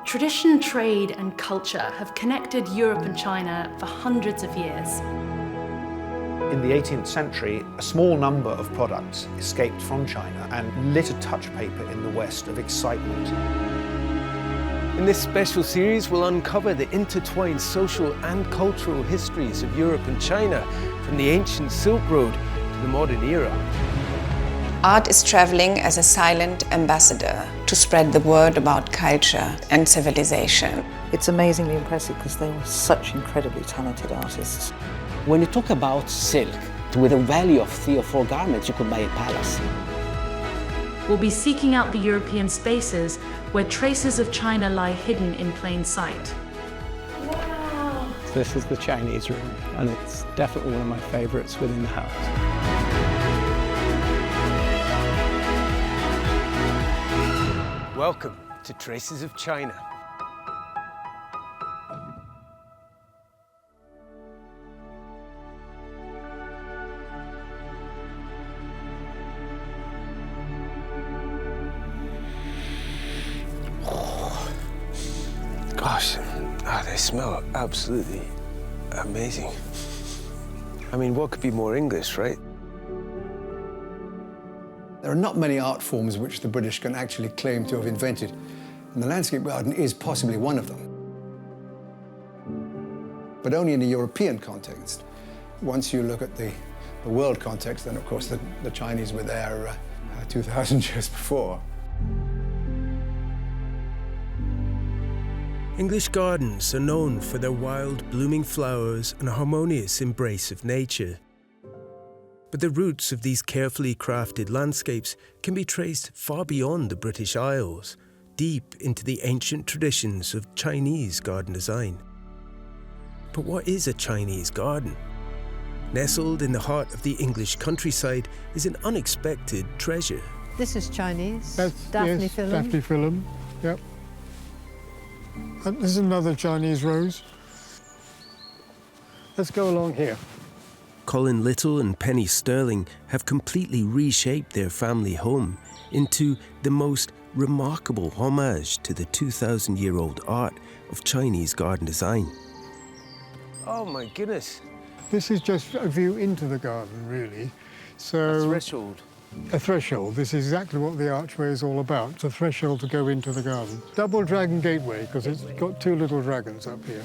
Tradition, trade and culture have connected Europe and China for hundreds of years. In the 18th century, a small number of products escaped from China and lit a touch paper in the West of excitement. In this special series, we'll uncover the intertwined social and cultural histories of Europe and China, from the ancient Silk Road to the modern era. Art is traveling as a silent ambassador to spread the word about culture and civilization. It's amazingly impressive because they were such incredibly talented artists. When you talk about silk, with a value of 3 or 4 garments, you could buy a palace. We'll be seeking out the European spaces where traces of China lie hidden in plain sight. Wow! This is the Chinese room, and it's definitely one of my favourites within the house. Welcome to Traces of China. Gosh, they smell absolutely amazing. I mean, what could be more English, right? There are not many art forms which the British can actually claim to have invented, and the landscape garden is possibly one of them. But only in a European context. Once you look at the world context, then of course the Chinese were there 2,000 years before. English gardens are known for their wild, blooming flowers and a harmonious embrace of nature. But the roots of these carefully crafted landscapes can be traced far beyond the British Isles, deep into the ancient traditions of Chinese garden design. But what is a Chinese garden? Nestled in the heart of the English countryside is an unexpected treasure. This is Chinese. That's Daphne yes, Phyllum. Daphne Phyllum, yep. And this is another Chinese rose. Let's go along here. Colin Little and Penny Sterling have completely reshaped their family home into the most remarkable homage to the 2,000-year-old art of Chinese garden design. Oh my goodness. This is just a view into the garden, really. So A threshold. A threshold. This is exactly what the archway is all about. It's a threshold to go into the garden. Double dragon gateway, because it's got 2 little dragons up here.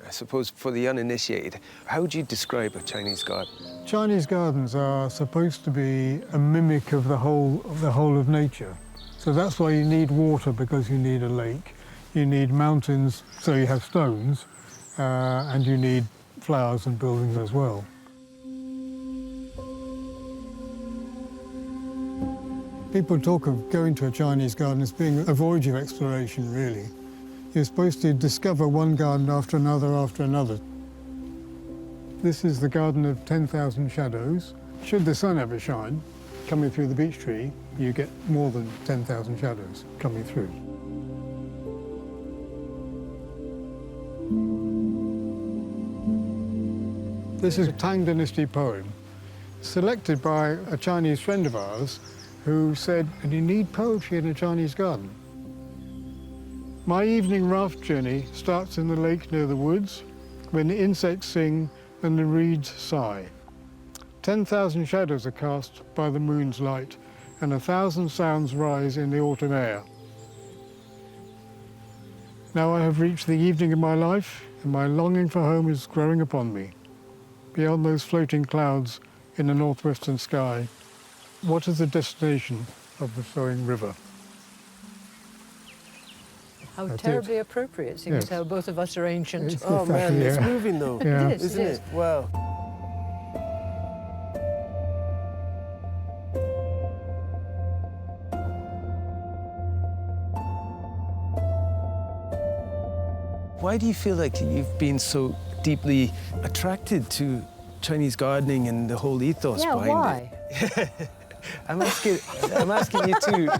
I suppose for the uninitiated, how would you describe a Chinese garden? Chinese gardens are supposed to be a mimic of the whole of nature. So that's why you need water, because you need a lake. You need mountains, so you have stones, and you need flowers and buildings as well. People talk of going to a Chinese garden as being a voyage of exploration, really. You're supposed to discover one garden after another after another. This is the Garden of 10,000 Shadows. Should the sun ever shine, coming through the beech tree, you get more than 10,000 shadows coming through. This is a Tang Dynasty poem, selected by a Chinese friend of ours who said, "And you need poetry in a Chinese garden." My evening raft journey starts in the lake near the woods, when the insects sing and the reeds sigh. 10,000 shadows are cast by the moon's light, and 1,000 sounds rise in the autumn air. Now I have reached the evening of my life, and my longing for home is growing upon me. Beyond those floating clouds in the northwestern sky, what is the destination of the flowing river? How terribly appropriate, seeing as how both of us are ancient. It's Oh man, exactly, it's yeah. moving though, Yeah. It is, isn't it? Wow. Why do you feel like you've been so deeply attracted to Chinese gardening and the whole ethos Yeah, behind why? it? I'm asking you too.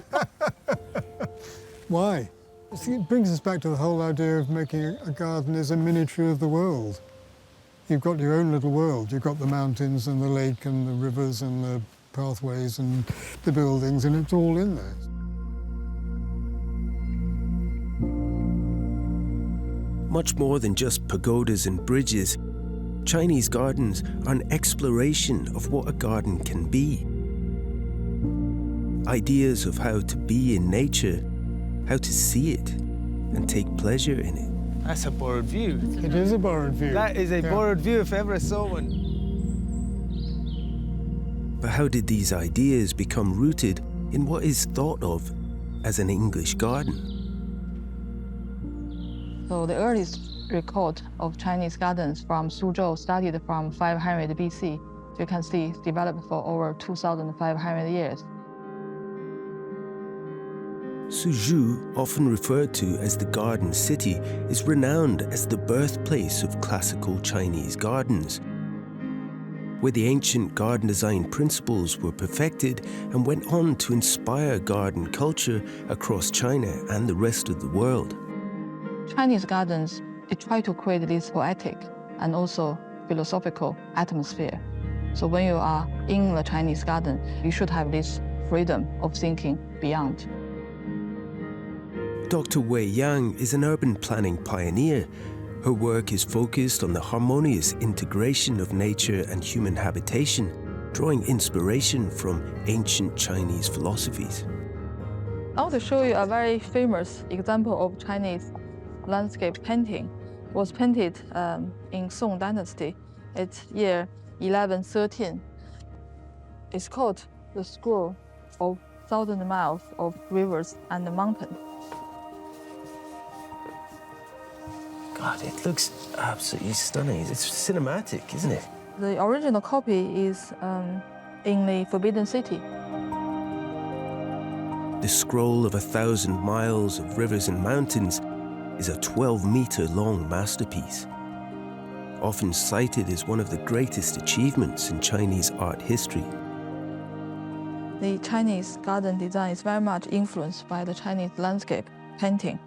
Why? It brings us back to the whole idea of making a garden as a miniature of the world. You've got your own little world. You've got the mountains and the lake and the rivers and the pathways and the buildings, and it's all in there. Much more than just pagodas and bridges, Chinese gardens are an exploration of what a garden can be. Ideas of how to be in nature, how to see it, and take pleasure in it. That's a borrowed view. It is a borrowed view. That is a borrowed view if ever I saw one. But how did these ideas become rooted in what is thought of as an English garden? So the earliest record of Chinese gardens from Suzhou started from 500 BC. You can see it's developed for over 2,500 years. Suzhou, often referred to as the Garden City, is renowned as the birthplace of classical Chinese gardens, where the ancient garden design principles were perfected and went on to inspire garden culture across China and the rest of the world. Chinese gardens, they try to create this poetic and also philosophical atmosphere. So when you are in the Chinese garden, you should have this freedom of thinking beyond. Dr. Wei Yang is an urban planning pioneer. Her work is focused on the harmonious integration of nature and human habitation, drawing inspiration from ancient Chinese philosophies. I want to show you a very famous example of Chinese landscape painting. It was painted in Song Dynasty. It's year 1113. It's called The Scroll of 1,000 Miles of Rivers and Mountains. God, it looks absolutely stunning. It's cinematic, isn't it? The original copy is in the Forbidden City. The scroll of 1,000 miles of rivers and mountains is a 12-meter-long masterpiece, often cited as one of the greatest achievements in Chinese art history. The Chinese garden design is very much influenced by the Chinese landscape painting.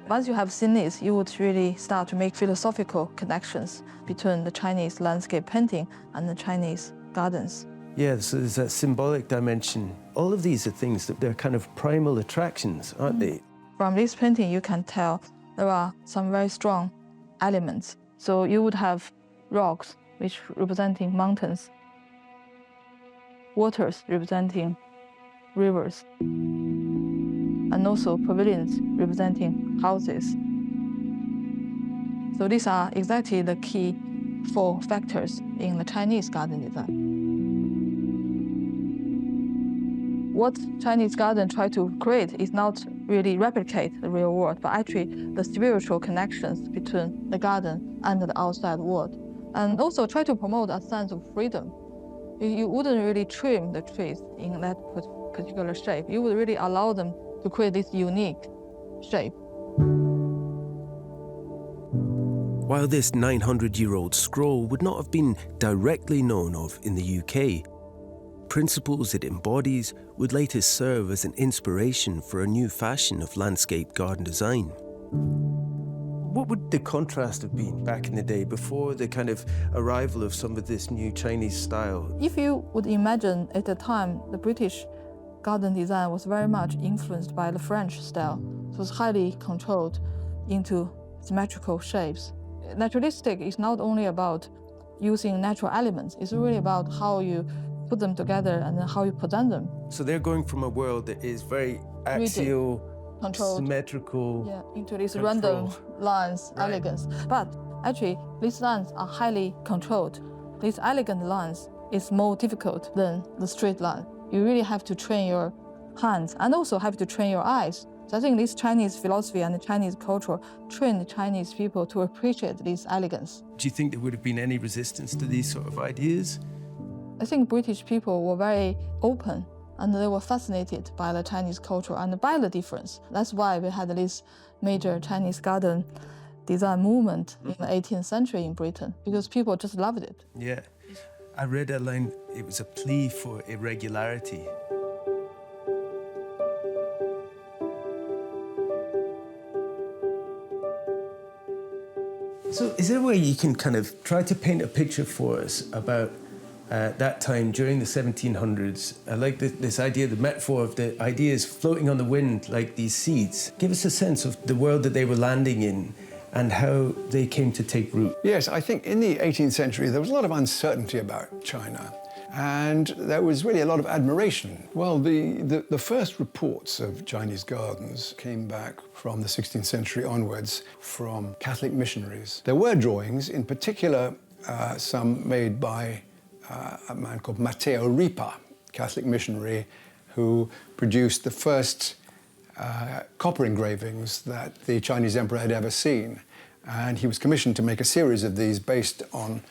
Once you have seen this, you would really start to make philosophical connections between the Chinese landscape painting and the Chinese gardens. Yeah, so there's that symbolic dimension. All of these are things that they're kind of primal attractions, aren't they? From this painting, you can tell there are some very strong elements. So you would have rocks, which representing mountains, waters representing rivers, and also pavilions representing houses. So these are exactly the key 4 factors in the Chinese garden design. What Chinese garden try to create is not really replicate the real world, but actually the spiritual connections between the garden and the outside world. And also try to promote a sense of freedom. You wouldn't really trim the trees in that particular shape. You would really allow them to create this unique shape. While this 900-year-old scroll would not have been directly known of in the UK, principles it embodies would later serve as an inspiration for a new fashion of landscape garden design. What would the contrast have been back in the day before the kind of arrival of some of this new Chinese style? If you would imagine at the time, the British garden design was very much influenced by the French style. So it was highly controlled into symmetrical shapes. Naturalistic is not only about using natural elements, it's really about how you put them together and then how you present them. So they're going from a world that is very axial, controlled, symmetrical, into these random lines, right. Elegance. But actually, these lines are highly controlled. These elegant lines is more difficult than the straight line. You really have to train your hands and also have to train your eyes. So I think this Chinese philosophy and the Chinese culture trained the Chinese people to appreciate this elegance. Do you think there would have been any resistance to these sort of ideas? I think British people were very open and they were fascinated by the Chinese culture and by the difference. That's why we had this major Chinese garden design movement in the 18th century in Britain, because people just loved it. Yeah. I read a line, it was a plea for irregularity. So is there a way you can kind of try to paint a picture for us about that time during the 1700s? I like this idea, the metaphor of the ideas floating on the wind like these seeds. Give us a sense of the world that they were landing in and how they came to take root? Yes, I think in the 18th century there was a lot of uncertainty about China, and there was really a lot of admiration. Well, the first reports of Chinese gardens came back from the 16th century onwards from Catholic missionaries. There were drawings, in particular some made by a man called Matteo Ripa, Catholic missionary, who produced the first copper engravings that the Chinese emperor had ever seen. And he was commissioned to make a series of these based on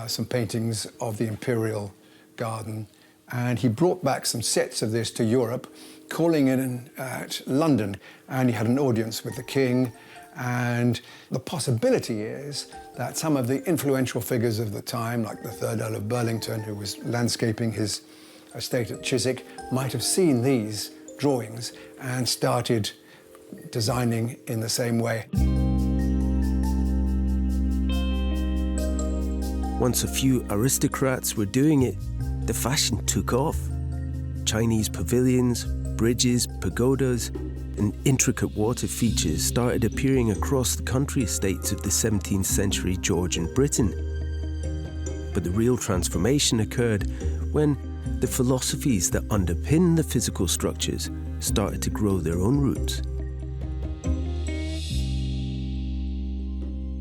some paintings of the imperial garden. And he brought back some sets of this to Europe, calling in at London. And he had an audience with the king. And the possibility is that some of the influential figures of the time, like the third Earl of Burlington, who was landscaping his estate at Chiswick, might have seen these drawings and started designing in the same way. Once a few aristocrats were doing it, the fashion took off. Chinese pavilions, bridges, pagodas, and intricate water features started appearing across the country estates of the 17th century Georgian Britain. But the real transformation occurred when the philosophies that underpin the physical structures started to grow their own roots.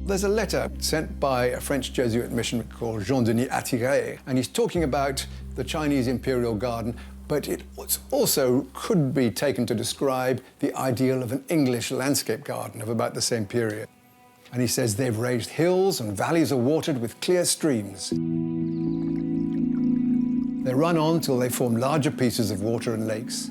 There's a letter sent by a French Jesuit missionary called Jean-Denis Attiret, and he's talking about the Chinese imperial garden, but it also could be taken to describe the ideal of an English landscape garden of about the same period. And he says they've raised hills and valleys are watered with clear streams. They run on till they form larger pieces of water and lakes.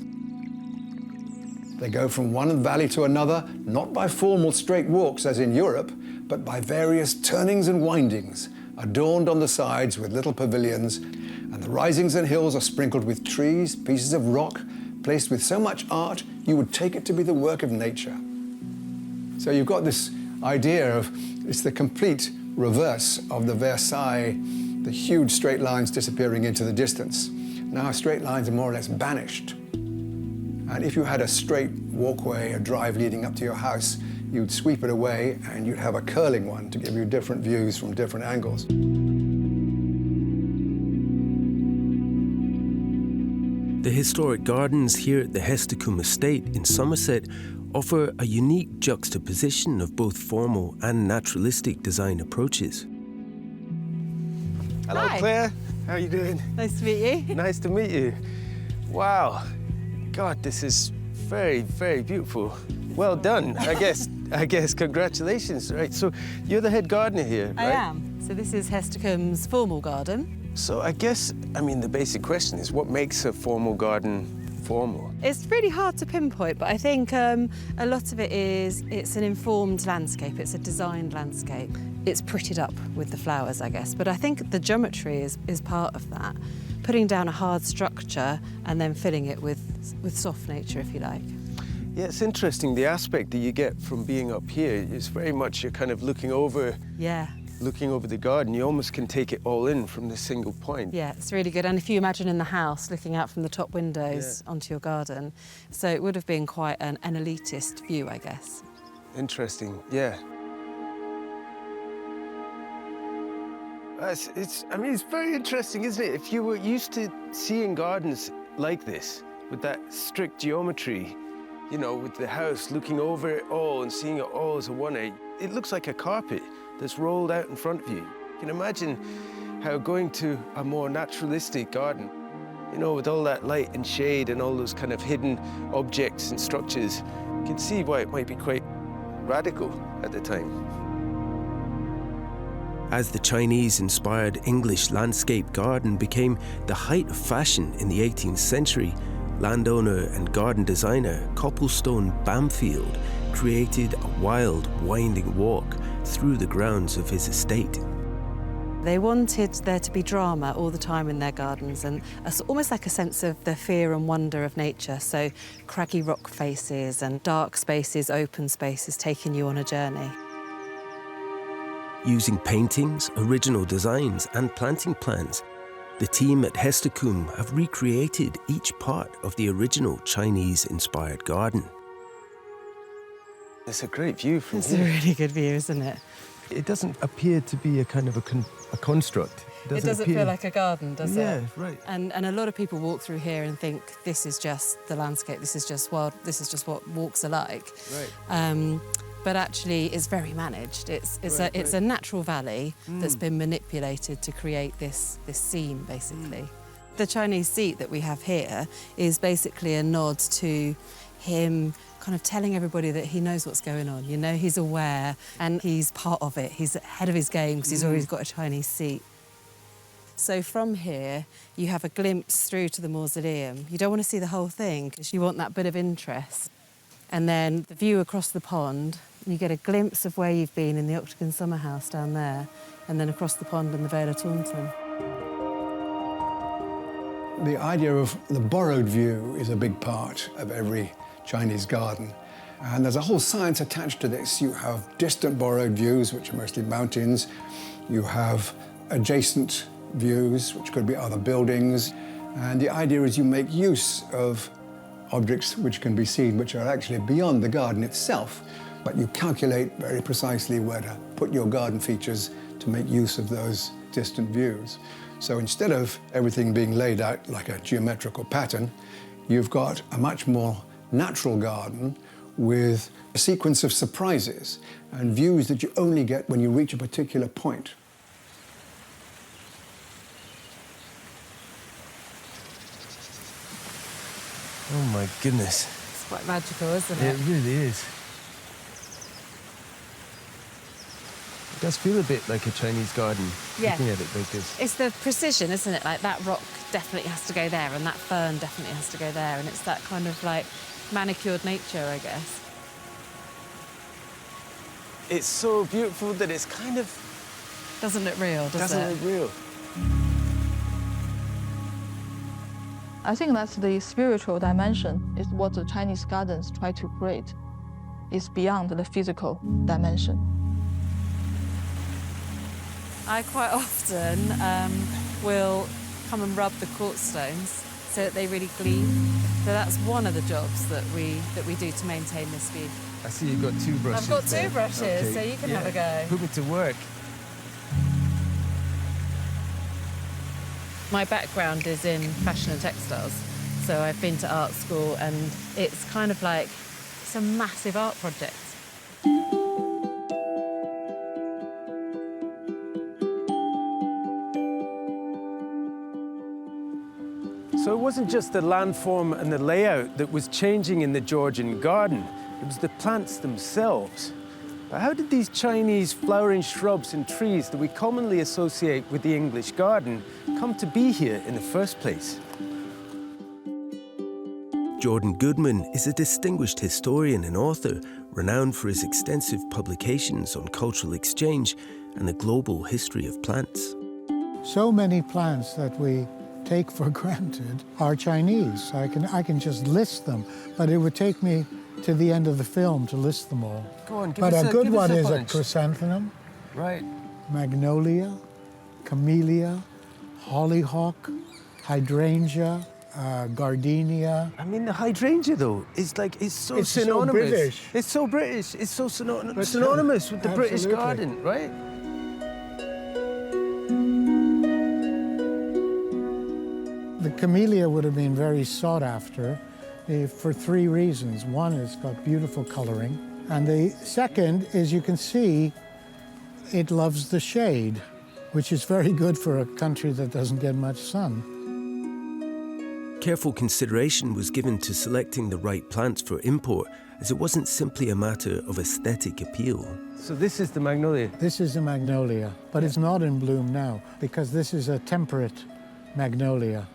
They go from one valley to another, not by formal straight walks as in Europe, but by various turnings and windings, adorned on the sides with little pavilions, and the risings and hills are sprinkled with trees, pieces of rock, placed with so much art you would take it to be the work of nature. So you've got this idea of, it's the complete reverse of the Versailles, the huge straight lines disappearing into the distance. Now straight lines are more or less banished. And if you had a straight walkway, a drive leading up to your house, you'd sweep it away and you'd have a curling one to give you different views from different angles. The historic gardens here at the Hesticombe Estate in Somerset offer a unique juxtaposition of both formal and naturalistic design approaches. Hello, Hi. Claire. How are you doing? Nice to meet you. Nice to meet you. Wow. God, this is very, very beautiful. Well done, I guess. Congratulations. Right, so you're the head gardener here, right? I am. So this is Hesticombe's formal garden. So I guess, the basic question is, what makes a formal garden formal? It's really hard to pinpoint, but I think a lot of it is, it's an informed landscape, it's a designed landscape. It's prettied up with the flowers, I guess, but I think the geometry is part of that. Putting down a hard structure and then filling it with soft nature, if you like. Yeah, it's interesting, the aspect that you get from being up here is very much you're kind of looking over the garden. You almost can take it all in from this single point. Yeah, it's really good. And if you imagine in the house, looking out from the top windows onto your garden, so it would have been quite an elitist view, I guess. Interesting, yeah. It's very interesting, isn't it? If you were used to seeing gardens like this, with that strict geometry, with the house looking over it all and seeing it all as a one-A, it looks like a carpet that's rolled out in front of you. You can imagine how going to a more naturalistic garden, with all that light and shade and all those kind of hidden objects and structures, you can see why it might be quite radical at the time. As the Chinese-inspired English landscape garden became the height of fashion in the 18th century, landowner and garden designer Copplestone Bamfield created a wild, winding walk through the grounds of his estate. They wanted there to be drama all the time in their gardens and almost like a sense of the fear and wonder of nature. So craggy rock faces and dark spaces, open spaces, taking you on a journey. Using paintings, original designs and planting plans, the team at Hesticombe have recreated each part of the original Chinese-inspired garden. It's a great view from It's here. a really good view, isn't it? It doesn't appear to be a kind of a construct. It doesn't feel like a garden, does it? Yeah, right. And a lot of people walk through here and think this is just the landscape, this is just wild, this is just what walks are like. Right. But actually, it's very managed. It's a natural valley that's been manipulated to create this scene, basically. The Chinese seat that we have here is basically a nod to him kind of telling everybody that he knows what's going on. You know, he's aware and he's part of it. He's ahead of his game because he's always got a Chinese seat. So from here, you have a glimpse through to the mausoleum. You don't want to see the whole thing because you want that bit of interest. And then the view across the pond, you get a glimpse of where you've been in the Octagon Summer House down there, and then across the pond and the Vale of Taunton. The idea of the borrowed view is a big part of every Chinese garden. And there's a whole science attached to this. You have distant borrowed views, which are mostly mountains. You have adjacent views, which could be other buildings. And the idea is you make use of objects which can be seen, which are actually beyond the garden itself. But you calculate very precisely where to put your garden features to make use of those distant views. So instead of everything being laid out like a geometrical pattern, you've got a much more natural garden with a sequence of surprises and views that you only get when you reach a particular point. Oh my goodness. It's quite magical, isn't it? It really is. It does feel a bit like a Chinese garden, looking at it like this. It's the precision, isn't it? Like that rock definitely has to go there and that fern definitely has to go there, and it's that kind of like manicured nature, I guess. It's so beautiful that it's kind of... Doesn't look real, does it? Doesn't look real. I think that's the spiritual dimension, is what the Chinese gardens try to create. It's beyond the physical dimension. I quite often will come and rub the quartz stones so that they really gleam. So that's one of the jobs that we do to maintain this view. I see you've got two brushes. I've got two there. brushes, Okay. so you can have a go. Put me to work. My background is in fashion and textiles, so I've been to art school, and it's kind of like it's a massive art project. So it wasn't just the landform and the layout that was changing in the Georgian garden, it was the plants themselves. But how did these Chinese flowering shrubs and trees that we commonly associate with the English garden come to be here in the first place? Jordan Goodman is a distinguished historian and author, renowned for his extensive publications on cultural exchange and the global history of plants. So many plants that we take for granted are Chinese. I can just list them, but it would take me to the end of the film to list them all. Go on, but a good one is a chrysanthemum, right? Magnolia, camellia, hollyhock, hydrangea, gardenia. I mean, the hydrangea, though, is like, it's so It's so synonymous. British. It's so British. It's so synonymous with the British Absolutely. garden, right? The camellia would have been very sought after for three reasons. One, it's got beautiful coloring. And the second is, you can see it loves the shade, which is very good for a country that doesn't get much sun. Careful consideration was given to selecting the right plants for import, as it wasn't simply a matter of aesthetic appeal. So this is the magnolia. This is a magnolia, but it's not in bloom now, because this is a temperate magnolia.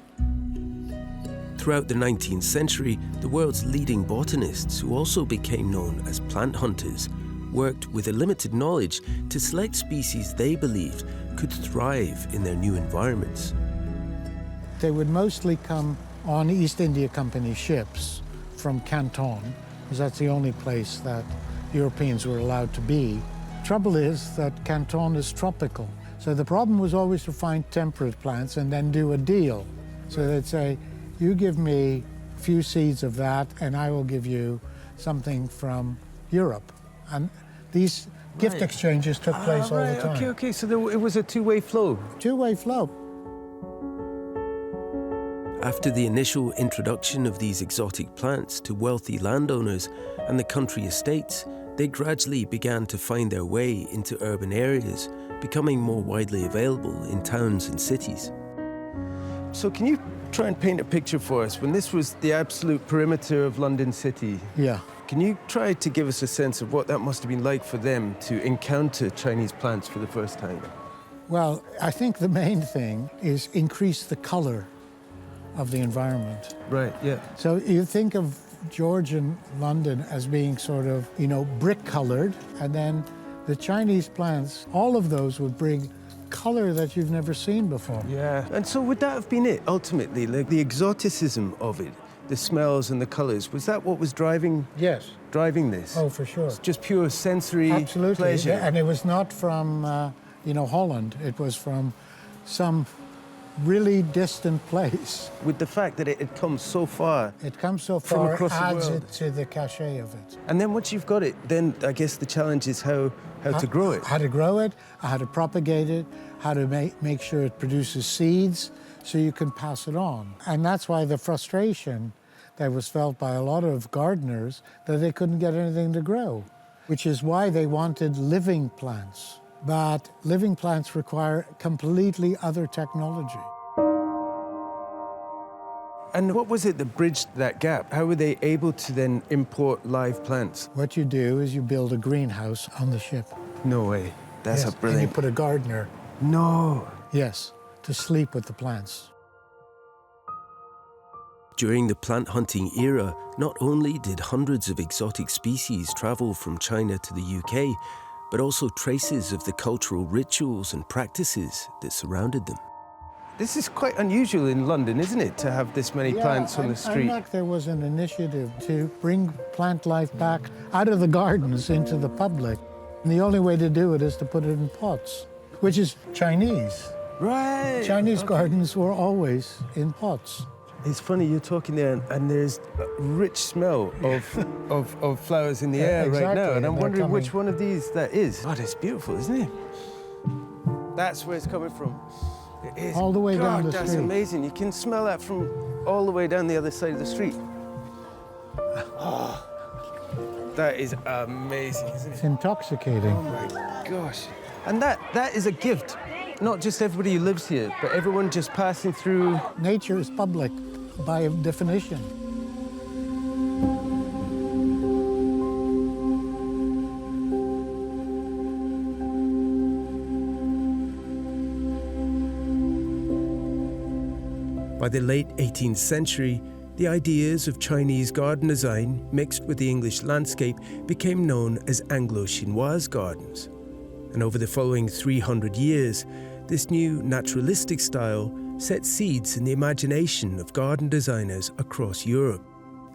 Throughout the 19th century, the world's leading botanists, who also became known as plant hunters, worked with a limited knowledge to select species they believed could thrive in their new environments. They would mostly come on East India Company ships from Canton, because that's the only place that Europeans were allowed to be. Trouble is that Canton is tropical. So the problem was always to find temperate plants and then do a deal. So they'd say, you give me a few seeds of that and I will give you something from Europe. And these gift exchanges took place all the time. Okay, so it was a two-way flow. Two-way flow. After the initial introduction of these exotic plants to wealthy landowners and the country estates, they gradually began to find their way into urban areas, becoming more widely available in towns and cities. So can you try and paint a picture for us when this was the absolute perimeter of London City? Yeah. Can you try to give us a sense of what that must have been like for them to encounter Chinese plants for the first time? Well, I think the main thing is increase the color of the environment. Right, yeah. So you think of Georgian London as being sort of, brick-colored, and then the Chinese plants, all of those would bring color that you've never seen before. Yeah. And so would that have been it, ultimately? Like the exoticism of it, the smells and the colors, was that what was driving this? Oh, for sure. It's just pure sensory Absolutely. pleasure. Yeah, and it was not from, Holland. It was from some really distant place. With the fact that it had come so far. It comes so from far, across the adds world. it to the cachet of it. And then once you've got it, then I guess the challenge is how to grow it. How to grow it, how to propagate it, how to make sure it produces seeds so you can pass it on. And that's why the frustration that was felt by a lot of gardeners that they couldn't get anything to grow, which is why they wanted living plants. But living plants require completely other technology. And what was it that bridged that gap? How were they able to then import live plants? What you do is you build a greenhouse on the ship. No way. That's Yes, a brilliant... And you put a gardener. No. Yes, to sleep with the plants. During the plant hunting era, not only did hundreds of exotic species travel from China to the UK, but also traces of the cultural rituals and practices that surrounded them. This is quite unusual in London, isn't it, to have this many plants on the street? There was an initiative to bring plant life back out of the gardens into the public. And the only way to do it is to put it in pots, which is Chinese. Right. Chinese gardens were always in pots. It's funny, you're talking there, and there's a rich smell of flowers in the air right now, and I'm wondering which one of these that is. God, it's beautiful, isn't it? That's where it's coming from. It is. All the way down the street. That's amazing. You can smell that from all the way down the other side of the street. Oh, that is amazing, isn't it? It's intoxicating. Oh my gosh. And that is a gift. Not just everybody who lives here, but everyone just passing through. Nature is public by definition. By the late 18th century, the ideas of Chinese garden design mixed with the English landscape became known as Anglo-Chinoise gardens. And over the following 300 years, this new naturalistic style set seeds in the imagination of garden designers across Europe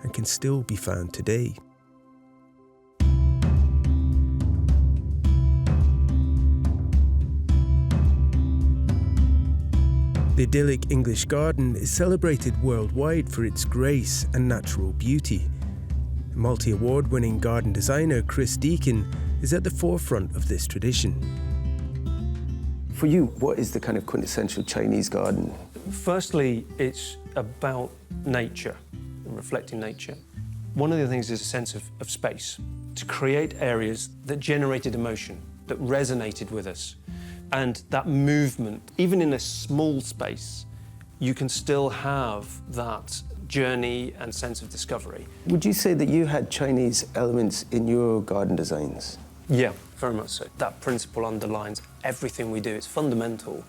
and can still be found today. The idyllic English garden is celebrated worldwide for its grace and natural beauty. Multi-award-winning garden designer Chris Deacon is at the forefront of this tradition. For you, what is the kind of quintessential Chinese garden? Firstly, it's about nature, reflecting nature. One of the things is a sense of space, to create areas that generated emotion, that resonated with us. And that movement, even in a small space, you can still have that journey and sense of discovery. Would you say that you had Chinese elements in your garden designs? Yeah, very much so. That principle underlines everything we do. It's fundamental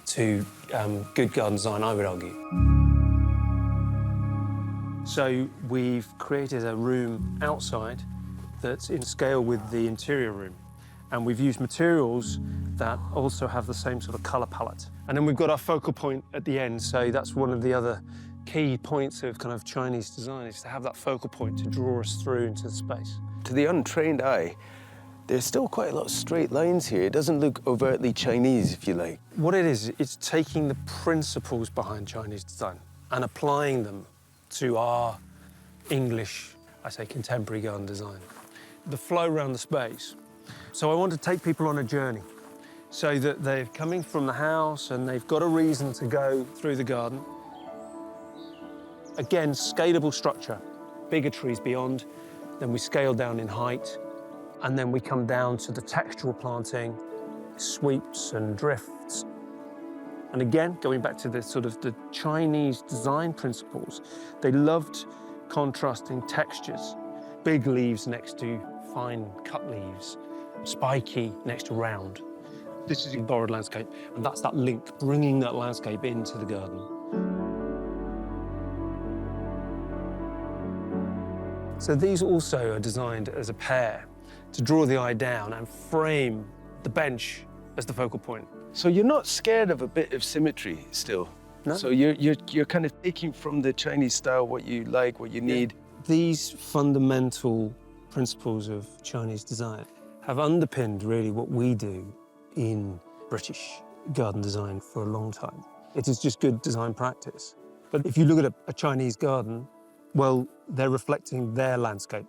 to good garden design, I would argue. So we've created a room outside that's in scale with the interior room. And we've used materials that also have the same sort of colour palette. And then we've got our focal point at the end, so that's one of the other key points of kind of Chinese design, is to have that focal point to draw us through into the space. To the untrained eye, there's still quite a lot of straight lines here. It doesn't look overtly Chinese, if you like. What it is, it's taking the principles behind Chinese design and applying them to our English, I say, contemporary garden design. the flow around the space. So I want to take people on a journey so that they're coming from the house and they've got a reason to go through the garden. Again, scalable structure, bigger trees beyond, then we scale down in height, and then we come down to the textural planting, sweeps and drifts. And again, going back to the sort of the Chinese design principles, they loved contrasting textures. Big leaves next to fine cut leaves, spiky next to round. This is a borrowed landscape, and that's that link, bringing that landscape into the garden. So these also are designed as a pair to draw the eye down and frame the bench as the focal point. So you're not scared of a bit of symmetry still? No. So you're kind of taking from the Chinese style what you like, what you need. These fundamental principles of Chinese design have underpinned really what we do in British garden design for a long time. It is just good design practice. But if you look at a Chinese garden, well, they're reflecting their landscape.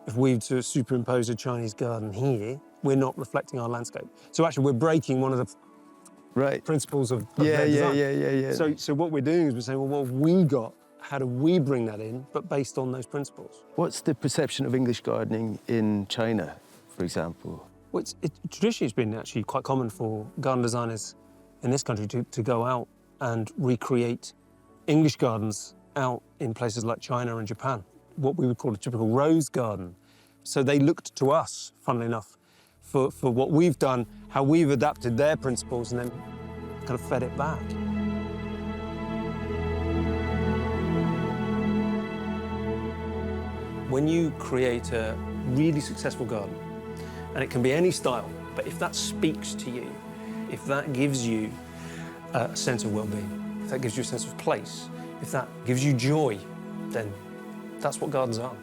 If we were to superimpose a Chinese garden here, we're not reflecting our landscape. So actually, we're breaking one of the principles of their design. Yeah. So what we're doing is we're saying, well, what have we got? How do we bring that in, but based on those principles? What's the perception of English gardening in China, for example? Well, traditionally, it's been actually quite common for garden designers in this country to go out and recreate English gardens out in places like China and Japan, what we would call a typical rose garden. So they looked to us, funnily enough, for what we've done, how we've adapted their principles and then kind of fed it back. When you create a really successful garden, and it can be any style, but if that speaks to you, if that gives you a sense of well-being, if that gives you a sense of place, if that gives you joy, then that's what gardens are.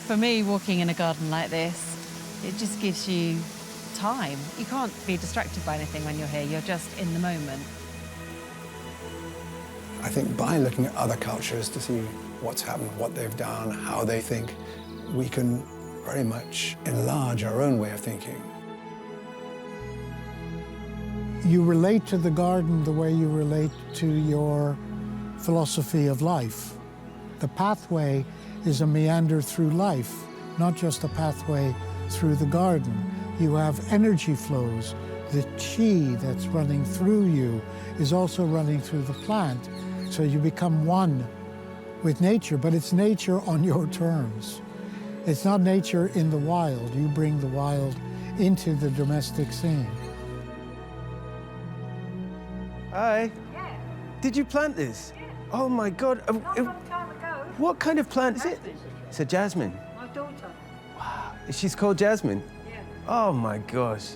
For me, walking in a garden like this, it just gives you time. You can't be distracted by anything when you're here. You're just in the moment. I think by looking at other cultures to see what's happened, what they've done, how they think, we can very much enlarge our own way of thinking. You relate to the garden the way you relate to your philosophy of life. The pathway is a meander through life, not just a pathway through the garden. You have energy flows. The chi that's running through you is also running through the plant. So you become one with nature, but it's nature on your terms. It's not nature in the wild. You bring the wild into the domestic scene. Hi. Yeah. Did you plant this? Yeah. Oh my God. Not a long time ago. What kind of plant is it? It's a jasmine. My daughter. Wow. She's called Jasmine? Yeah. Oh my gosh.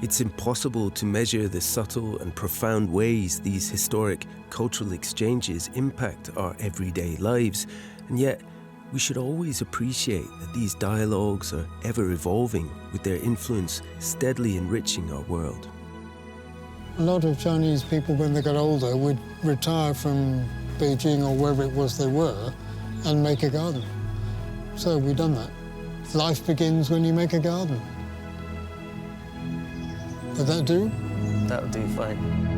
It's impossible to measure the subtle and profound ways these historic cultural exchanges impact our everyday lives, and yet we should always appreciate that these dialogues are ever evolving, with their influence steadily enriching our world. A lot of Chinese people, when they got older, would retire from Beijing or wherever it was they were and make a garden. So we've done that. Life begins when you make a garden. Would that do? That'll do fine.